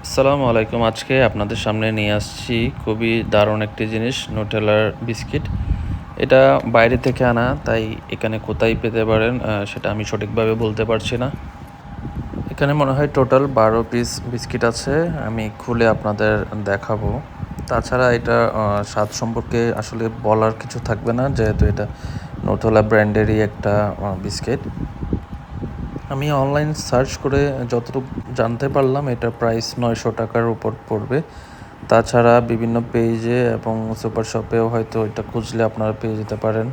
আসসালামু আলাইকুম। আজকে আপনাদের সামনে নিয়ে আসছি খুবই দারুণ একটি জিনিস, নুটেলার বিস্কিট। এটা বাইরে থেকে আনা, তাই এখানে কোথায় পেতে পারেন সেটা আমি সঠিকভাবে বলতে পারছি না। এখানে মনে হয় টোটাল 12 পিস বিস্কিট আছে। আমি খুলে আপনাদের দেখাবো। তাছাড়া এটা স্বাদ সম্পর্কে আসলে বলার কিছু থাকবে না, যেহেতু এটা নুটেলা ব্র্যান্ডেরই একটা বিস্কিট। আমি অনলাইন সার্চ করে যতটুকু জানতে পারলাম, এটার প্রাইস 900 টাকার উপর পড়বে। তাছাড়া বিভিন্ন পেজে এবং সুপার শপেও হয়তো এটা খুঁজলে আপনারা পেয়ে যেতে পারেন।